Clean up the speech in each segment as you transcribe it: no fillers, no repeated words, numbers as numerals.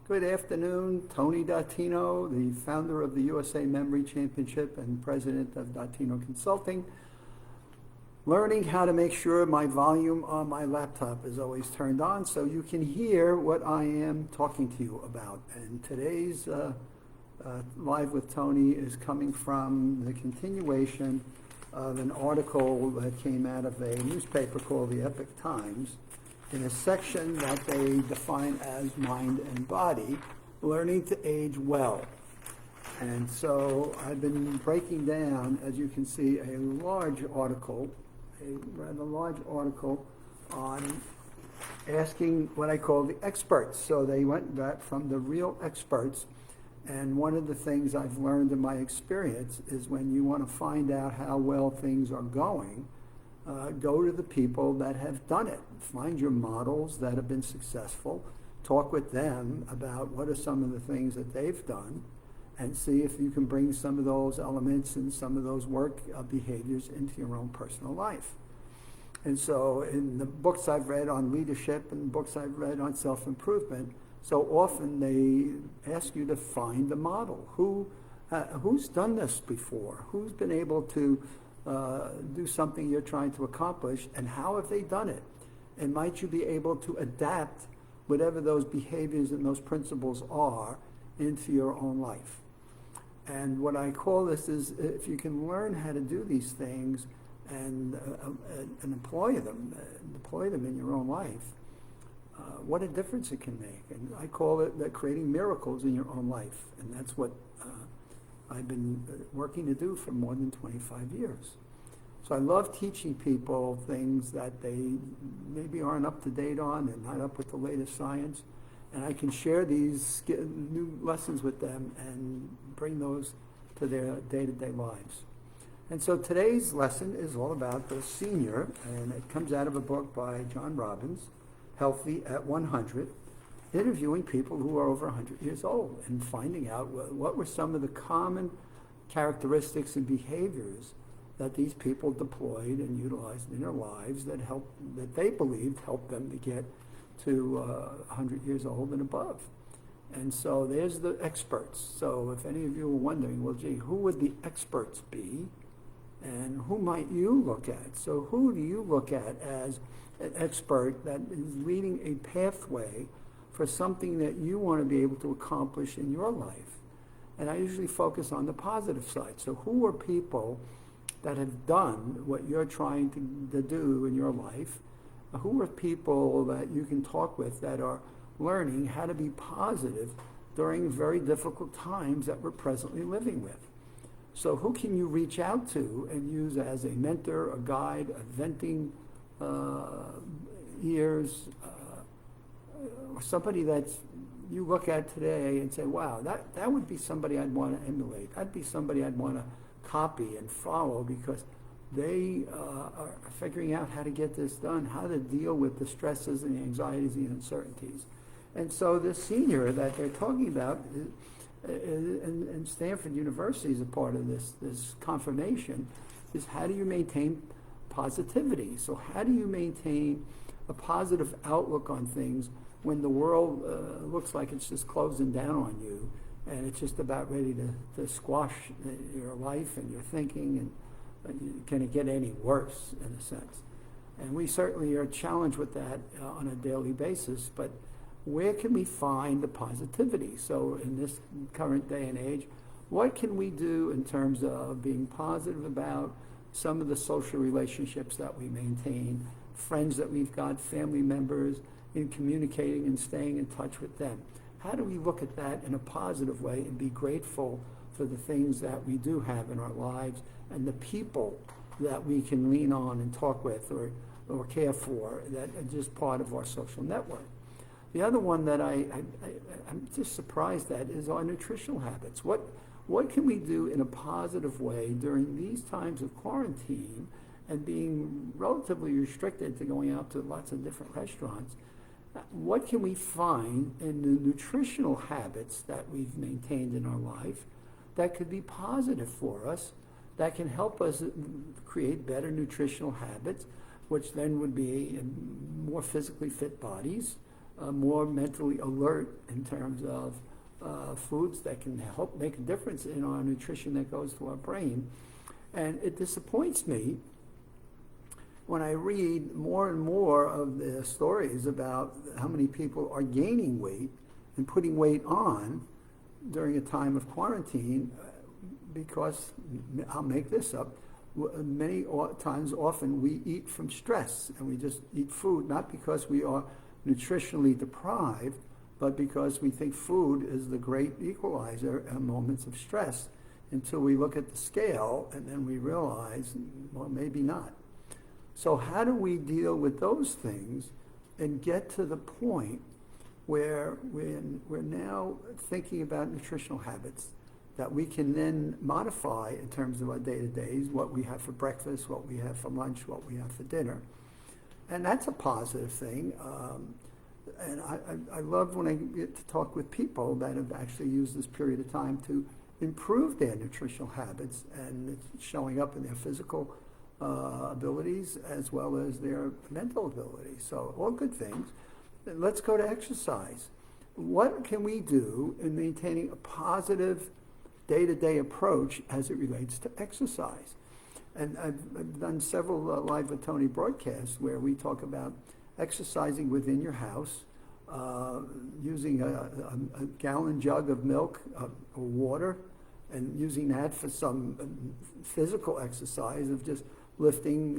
Good afternoon, Tony Dattino, the founder of the USA Memory Championship and president of Dattino Consulting. Learning how to make sure my volume on my laptop is always turned on so you can hear what I am talking to you about. And today's Live with Tony is coming from the continuation of an article that came out of a newspaper called the Epoch Times, in a section that they define as mind and body, learning to age well. And so I've been breaking down, as you can see, a rather large article on asking what I call the experts. So they went back from the real experts. And one of the things I've learned in my experience is when you want to find out how well things are going, go to the people that have done it. Find your models that have been successful. Talk with them about what are some of the things that they've done, and see if you can bring some of those elements and some of those work behaviors into your own personal life. And so in the books I've read on leadership and books I've read on self-improvement, so often they ask you to find the model. Who's done this before? Who's been able to do something you're trying to accomplish, and how have they done it? And might you be able to adapt whatever those behaviors and those principles are into your own life? And what I call this is, if you can learn how to do these things and deploy them in your own life, what a difference it can make. And I call it that creating miracles in your own life. And that's what I've been working to do for more than 25 years. So I love teaching people things that they maybe aren't up to date on and not up with the latest science. And I can share these new lessons with them and bring those to their day-to-day lives. And so today's lesson is all about the senior, and it comes out of a book by John Robbins, Healthy at 100, interviewing people who are over 100 years old and finding out what were some of the common characteristics and behaviors that these people deployed and utilized in their lives that they believed helped them to get to 100 years old and above. And so there's the experts. So if any of you are wondering, well, gee, who would the experts be? And who might you look at? So who do you look at as an expert that is leading a pathway for something that you want to be able to accomplish in your life? And I usually focus on the positive side. So who are people that have done what you're trying to do in your life? Who are people that you can talk with that are learning how to be positive during very difficult times that we're presently living with? So who can you reach out to and use as a mentor, a guide, a venting ears, or somebody that you look at today and say, wow, that would be somebody I'd want to emulate. That'd be somebody I'd want to copy and follow, because they are figuring out how to get this done, how to deal with the stresses and the anxieties and the uncertainties. And so the senior that they're talking about, and Stanford University is a part of this confirmation, is how do you maintain positivity? So how do you maintain a positive outlook on things when the world looks like it's just closing down on you and it's just about ready to squash your life and your thinking, and can it get any worse, in a sense? And we certainly are challenged with that on a daily basis, but where can we find the positivity? So in this current day and age, what can we do in terms of being positive about some of the social relationships that we maintain, friends that we've got, family members, in communicating and staying in touch with them? How do we look at that in a positive way and be grateful for the things that we do have in our lives and the people that we can lean on and talk with or care for that are just part of our social network? The other one that I'm just surprised at is our nutritional habits. What can we do in a positive way during these times of quarantine and being relatively restricted to going out to lots of different restaurants? What can we find in the nutritional habits that we've maintained in our life that could be positive for us, that can help us create better nutritional habits, which then would be more physically fit bodies, more mentally alert in terms of foods that can help make a difference in our nutrition that goes to our brain. And it disappoints me when I read more and more of the stories about how many people are gaining weight and putting weight on during a time of quarantine, because, I'll make this up, many times often we eat from stress, and we just eat food not because we are nutritionally deprived, but because we think food is the great equalizer in moments of stress, until we look at the scale and then we realize, well, maybe not. So how do we deal with those things and get to the point where we're now thinking about nutritional habits that we can then modify in terms of our day-to-days, what we have for breakfast, what we have for lunch, what we have for dinner. And that's a positive thing. And I love when I get to talk with people that have actually used this period of time to improve their nutritional habits, and it's showing up in their physical abilities as well as their mental abilities. So all good things. Let's go to exercise. What can we do in maintaining a positive day-to-day approach as it relates to exercise? And I've done several Live with Tony broadcasts where we talk about exercising within your house, using a gallon jug of milk or water, and using that for some physical exercise of just lifting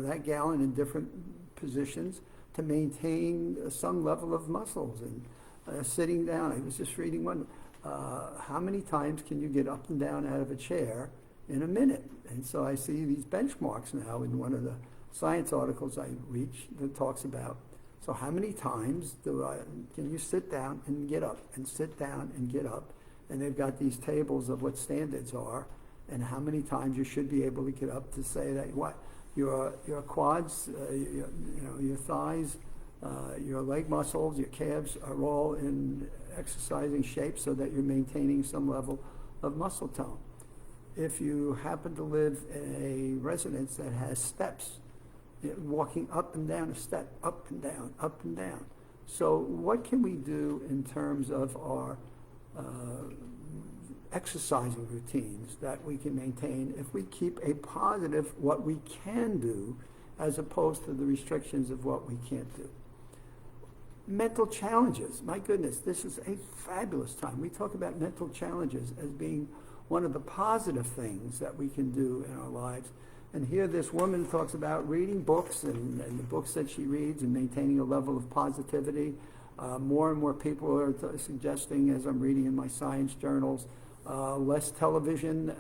that gallon in different positions to maintain some level of muscles. And sitting down, I was just reading one, how many times can you get up and down out of a chair in a minute? And so I see these benchmarks now in one of the science articles I reach that talks about, so how many times can you sit down and get up, and sit down and get up? And they've got these tables of what standards are, and how many times you should be able to get up to say that your quads, your thighs, your leg muscles, your calves are all in exercising shape so that you're maintaining some level of muscle tone. If you happen to live in a residence that has steps, walking up and down a step, up and down, up and down. So what can we do in terms of our exercising routines that we can maintain if we keep a positive what we can do as opposed to the restrictions of what we can't do? Mental challenges. My goodness, this is a fabulous time. We talk about mental challenges as being one of the positive things that we can do in our lives. And here this woman talks about reading books and the books that she reads and maintaining a level of positivity. More and more people are suggesting, as I'm reading in my science journals, less television.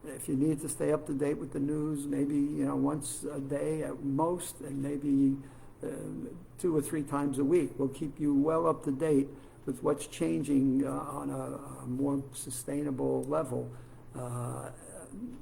If you need to stay up to date with the news, maybe once a day at most, and maybe 2 or 3 times a week will keep you well up to date with what's changing on a more sustainable level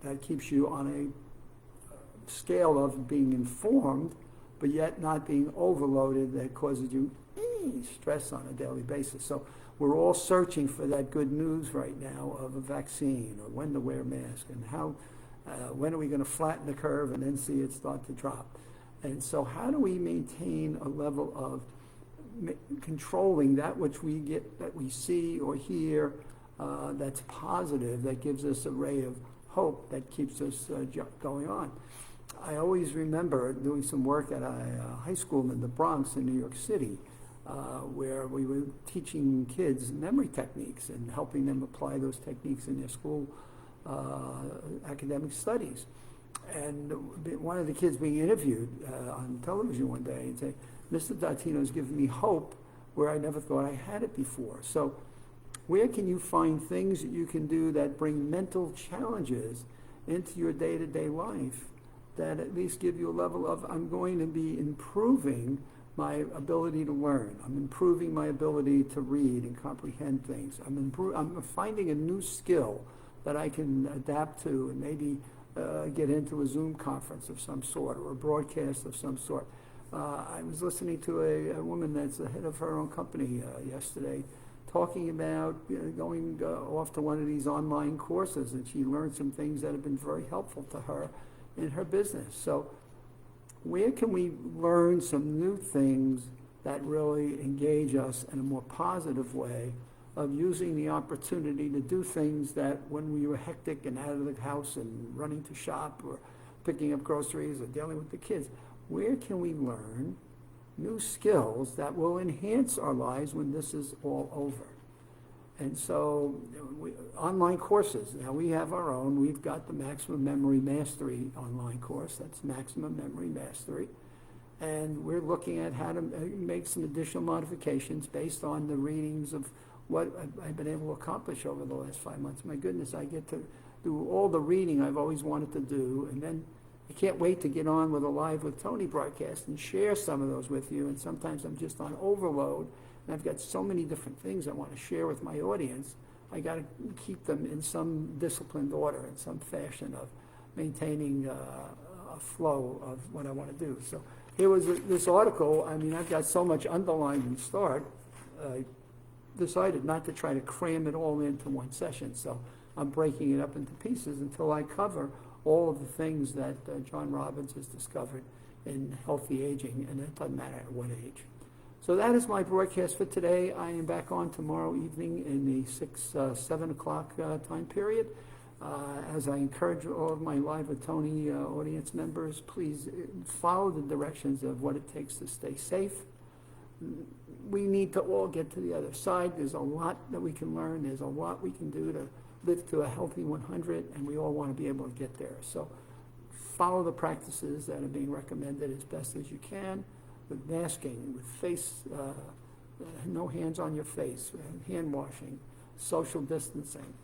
that keeps you on a scale of being informed, but yet not being overloaded that causes you stress on a daily basis. So we're all searching for that good news right now of a vaccine, or when to wear a mask, and how, when are we going to flatten the curve and then see it start to drop. And so how do we maintain a level of controlling that which we get, that we see or hear, that's positive, that gives us a ray of hope that keeps us going on? I always remember doing some work at a high school in the Bronx in New York City, where we were teaching kids memory techniques and helping them apply those techniques in their school academic studies. And one of the kids being interviewed on television one day and say, "Mr. Datino's given me hope where I never thought I had it before." So where can you find things that you can do that bring mental challenges into your day-to-day life that at least give you a level of, I'm going to be improving my ability to learn. I'm improving my ability to read and comprehend things. I'm finding a new skill that I can adapt to and maybe get into a Zoom conference of some sort or a broadcast of some sort. I was listening to a woman that's the head of her own company yesterday talking about going off to one of these online courses, and she learned some things that have been very helpful to her in her business. So where can we learn some new things that really engage us in a more positive way of using the opportunity to do things that when we were hectic and out of the house and running to shop or picking up groceries or dealing with the kids, where can we learn new skills that will enhance our lives when this is all over? And so, online courses. Now we have our own. We've got the Maximum Memory Mastery online course. That's Maximum Memory Mastery. And we're looking at how to make some additional modifications based on the readings of what I've been able to accomplish over the last 5 months. My goodness, I get to do all the reading I've always wanted to do. And then I can't wait to get on with a Live with Tony broadcast and share some of those with you. And sometimes I'm just on overload. And I've got so many different things I want to share with my audience. I got to keep them in some disciplined order, in some fashion of maintaining a flow of what I want to do. So here was this article. I mean, I've got so much underlined and starred. I decided not to try to cram it all into one session. So I'm breaking it up into pieces until I cover all of the things that John Robbins has discovered in healthy aging, and it doesn't matter at what age. So that is my broadcast for today. I am back on tomorrow evening in the 7 o'clock time period. As I encourage all of my Live with Tony audience members, please follow the directions of what it takes to stay safe. We need to all get to the other side. There's a lot that we can learn. There's a lot we can do to live to a healthy 100, and we all want to be able to get there. So follow the practices that are being recommended as best as you can. With masking, with face, no hands on your face, hand washing, social distancing,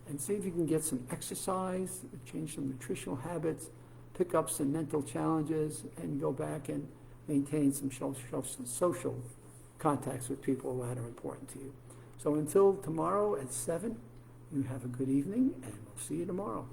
and see if you can get some exercise, change some nutritional habits, pick up some mental challenges, and go back and maintain some social contacts with people that are important to you. So until tomorrow at 7, you have a good evening, and we'll see you tomorrow.